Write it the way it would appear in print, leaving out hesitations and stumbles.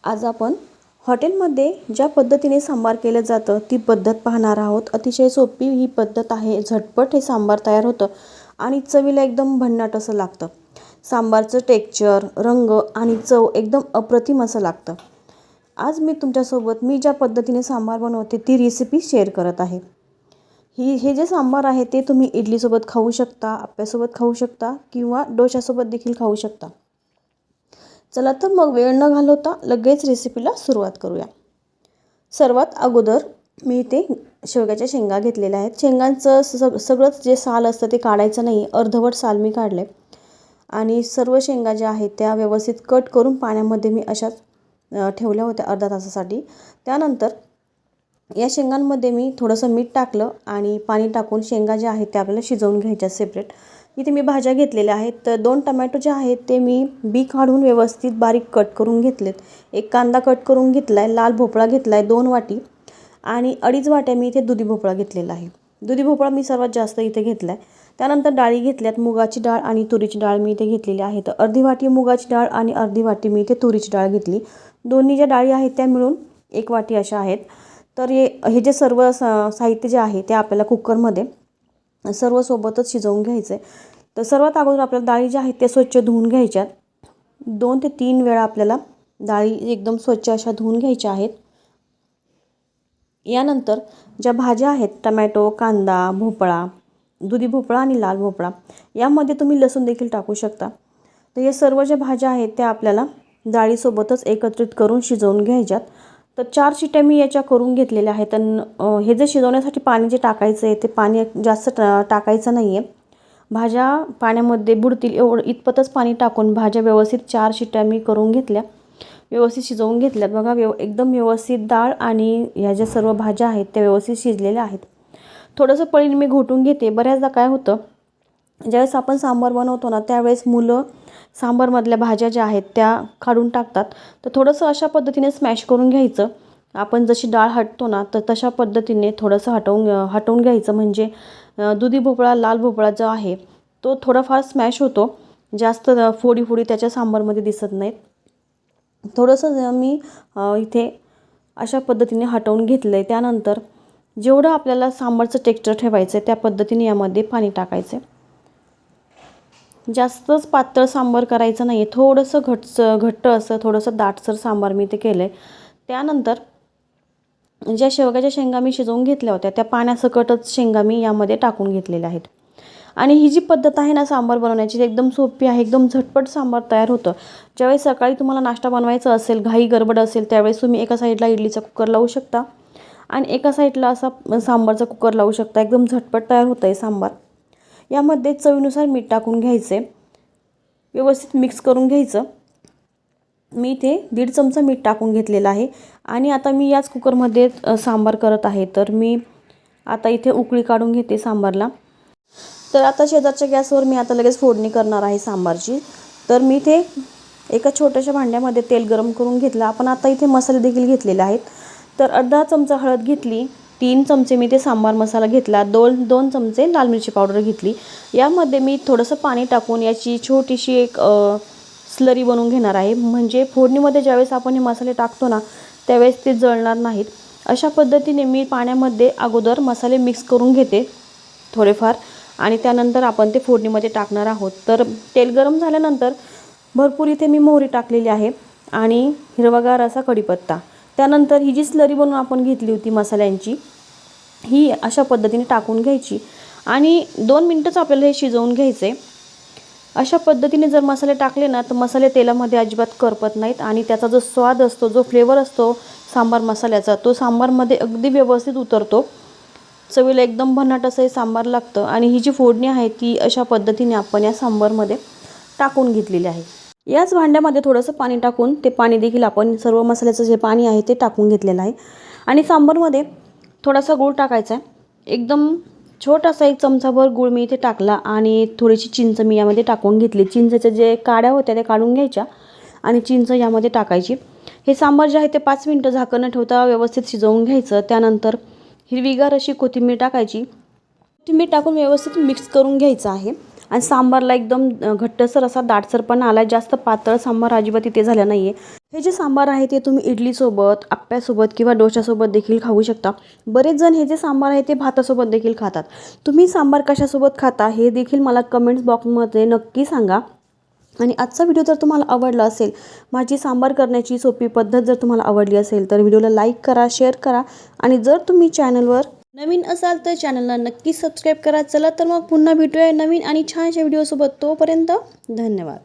आज आपण हॉटेलमध्ये ज्या पद्धतीने सांबार केलं जातं ती पद्धत पाहणार आहोत. अतिशय सोपी ही पद्धत आहे. झटपट हे सांबार तयार होतं आणि चवीला एकदम भन्नाट असं लागतं. सांबारचं टेक्स्चर, रंग आणि चव एकदम अप्रतिम असं लागतं. आज मी तुमच्यासोबत ज्या पद्धतीने सांबार बनवते ती रेसिपी शेअर करत आहे. हे जे सांबार आहे ते तुम्ही इडलीसोबत खाऊ शकता, आप्यासोबत खाऊ शकता किंवा डोशासोबत देखील खाऊ शकता. चला तर मग वेळ न घालवता लगेच रेसिपीला सुरुवात करूया. सर्वात अगोदर मी इथे शेवग्याच्या शेंगा घेतलेल्या आहेत. शेंगांचं सगळंच जे साल असतं ते काढायचं नाही, अर्धवट साल मी काढले आणि सर्व शेंगा ज्या आहेत त्या व्यवस्थित कट करून पाण्यामध्ये मी अशाच ठेवल्या होत्या अर्धा तासासाठी. त्यानंतर या शेंगांमध्ये मी थोडंसं मीठ टाकलं आणि पाणी टाकून शेंगा ज्या आहेत त्या आपल्याला शिजवून घ्यायच्या सेपरेट. इथे मी भाज्या घेतलेल्या आहेत. तर 2 टमॅटो जे आहेत ते मी बी काढून व्यवस्थित बारीक कट करून घेतलेत. 1 कांदा कट करून घेतला आहे. लाल भोपळा घेतला आहे 2 वाटी आणि 2.5 वाट्या मी इथे दुधी भोपळा घेतलेला आहे. दुधी भोपळा मी सर्वात जास्त इथे घेतला आहे. त्यानंतर डाळी घेतल्यात. मुगाची डाळ आणि तुरीची डाळ मी इथे घेतलेली आहे. तर अर्धी वाटी मुगाची डाळ आणि अर्धी वाटी मी इथे तुरीची डाळ घेतली. दोन्ही ज्या डाळी आहेत त्या मिळून 1 वाटी अशा आहेत. तर हे जे सर्व साहित्य जे आहे ते आपल्याला कुकरमध्ये सर्व सोबतच शिजवून घ्यायचं आहे. तर सर्वात अगोदर आपल्याला डाळी ज्या आहेत त्या स्वच्छ धुवून घ्यायच्यात. 2 ते 3 वेळा आपल्याला डाळी एकदम स्वच्छ अशा धुवून घ्यायच्या आहेत. यानंतर ज्या भाज्या आहेत टमॅटो, कांदा, भोपळा, दुधी भोपळा आणि लाल भोपळा यामध्ये तुम्ही लसूण देखील टाकू शकता. तर हे सर्व ज्या भाज्या आहेत त्या आपल्याला डाळीसोबतच एकत्रित करून शिजवून घ्यायच्यात. तर 4 शिट्ट्या मी याच्या करून घेतलेल्या आहेत. आणि हे जे शिजवण्यासाठी पाणी जे टाकायचं आहे ते पाणी जास्त टाकायचं नाही आहे. भाज्या पाण्यामध्ये बुडतील इतपतच पाणी टाकून भाज्या व्यवस्थित 4 शिट्ट्या मी करून घेतल्या, व्यवस्थित शिजवून घेतल्यात. बघा एकदम व्यवस्थित डाळ आणि ह्या ज्या सर्व भाज्या आहेत त्या व्यवस्थित शिजलेल्या आहेत. थोडंसं पळीने मी घोटून घेते. बऱ्याचदा काय होतं, ज्यावेळेस आपण सांबार बनवतो ना त्यावेळेस मुलं सांबारमधल्या भाज्या ज्या आहेत त्या काढून टाकतात. तर थोडंसं अशा पद्धतीने स्मॅश करून घ्यायचं. आपण जशी डाळ हटतो ना तर तशा पद्धतीने थोडंसं हटवून घ्यायचं. म्हणजे दुधी भोपळा, लाल भोपळा जो आहे तो थोडाफार स्मॅश होतो. जास्त फोडी त्याच्या सांबारमध्ये दिसत नाहीत. थोडंसं मी इथे अशा पद्धतीने हटवून घेतलं आहे. त्यानंतर जेवढं आपल्याला सांबारचं टेक्स्चर ठेवायचं आहे त्या पद्धतीने यामध्ये पाणी टाकायचं आहे. जास्तच पातळ सांबार करायचं नाही आहे. थोडंसं घट्ट असं थोडंसं दाटसर सांबार मी ते केलं आहे. त्यानंतर ज्या शेवग्याच्या शेंगा मी शिजवून घेतल्या होत्या त्या पाण्यासकटच शेंगा मी यामध्ये टाकून घेतलेल्या आहेत. आणि ही जी पद्धत आहे ना सांबार बनवण्याची एकदम सोपी आहे. एकदम झटपट सांबार तयार होतं. ज्यावेळेस सकाळी तुम्हाला नाश्ता बनवायचा असेल, घाई गडबड असेल त्यावेळेस तुम्ही एका साईडला इडलीचा कुकर लावू शकता आणि एका साईडला असा सांबारचा कुकर लावू शकता. एकदम झटपट तयार होतं आहे सांबार. यामध्ये चवीनुसार मीठ टाकून घ्यायचे, व्यवस्थित मिक्स करून घ्यायचं. मी इथे 1.5 चमचा मीठ टाकून घेतलेलं आहे आणि आता मी याच कुकरमध्ये सांबार करत आहे. तर मी आता इथे उकळी काढून घेते सांबारला. तर आता शेजारच्या गॅसवर मी आता लगेच फोडणी करणार आहे सांबारची. तर मी इथे एका छोट्याशा भांड्यामध्ये तेल गरम करून घेतलं. आपण आता इथे मसाले देखील घेतलेले आहेत. तर अर्धा चमचा हळद घेतली, 3 चमचे मी ते सांबार मसाला घेतला, 2 चमचे लाल मिरची पावडर घेतली. यामध्ये मी थोडंसं पाणी टाकून याची छोटीशी एक स्लरी बनवून घेणार आहे. म्हणजे फोडणीमध्ये ज्यावेळेस आपण हे मसाले टाकतो ना त्यावेळेस ते जळणार नाहीत. अशा पद्धतीने मी पाण्यामध्ये अगोदर मसाले मिक्स करून घेते थोडेफार आणि त्यानंतर आपण ते फोडणीमध्ये टाकणार आहोत. तर तेल गरम झाल्यानंतर भरपूर इथे मी मोहरी टाकलेली आहे आणि हिरवागार असा कढीपत्ता. त्यानंतर ही जी स्लरी बनवून आपण घेतली होती मसाल्यांची ही अशा पद्धतीने टाकून घ्यायची आणि 2 मिनटंच आपल्याला हे शिजवून घ्यायचे. अशा पद्धतीने जर मसाले टाकले ना तर मसाले तेलामध्ये अजिबात करपत नाहीत आणि त्याचा जो स्वाद असतो, जो फ्लेवर असतो सांबार मसाल्याचा तो सांबारमध्ये अगदी व्यवस्थित उतरतो. चवीला एकदम भन्नाट असं हे सांबार लागतं. आणि ही जी फोडणी आहे ती अशा पद्धतीने आपण या सांबारमध्ये टाकून घेतलेली आहे. याच भांड्यामध्ये थोडंसं पाणी टाकून ते पाणी देखील आपण सर्व मसाल्याचं जे पाणी आहे ते टाकून घेतलेलं आहे. आणि सांबारमध्ये थोडासा गूळ टाकायचा आहे. एकदम छोटासा 1 चमचाभर गूळ मी इथे टाकला आणि थोडीशी चिंच मी यामध्ये टाकून घेतली. चिंचेच्या जे काड्या होत्या त्या काढून घ्यायच्या आणि चिंच यामध्ये टाकायची. हे सांबार जे आहे ते 5 मिनटं झाकण न ठेवता व्यवस्थित शिजवून घ्यायचं. त्यानंतर हिरवीगार अशी कोथिंबीर टाकायची. कोथिंबीर टाकून व्यवस्थित मिक्स करून घ्यायचं आहे आणि सांबारला एकदम घट्टसर असा दाटसरपणा आला आहे. जास्त पातळ सांबार अजिबात इथे झालं नाही आहे. हे जे सांबार आहे ते तुम्ही इडलीसोबत, आप्प्यासोबत किंवा डोशासोबत देखील खाऊ शकता. बरेच जण हे जे सांबार आहे ते भातासोबत देखील खातात. तुम्ही सांबार कशासोबत खाता हे देखील मला कमेंट्स बॉक्समध्ये नक्की सांगा. आणि आजचा व्हिडिओ जर तुम्हाला आवडला असेल, माझी सांबार करण्याची सोपी पद्धत जर तुम्हाला आवडली असेल तर व्हिडिओला लाईक करा, शेअर करा आणि जर तुम्ही चॅनलवर नवीन असाल तर चॅनलला नक्की सबस्क्राईब करा. चला तर मग पुन्हा भेटूया नवीन आणि छानशा व्हिडिओसोबत. तोपर्यंत धन्यवाद.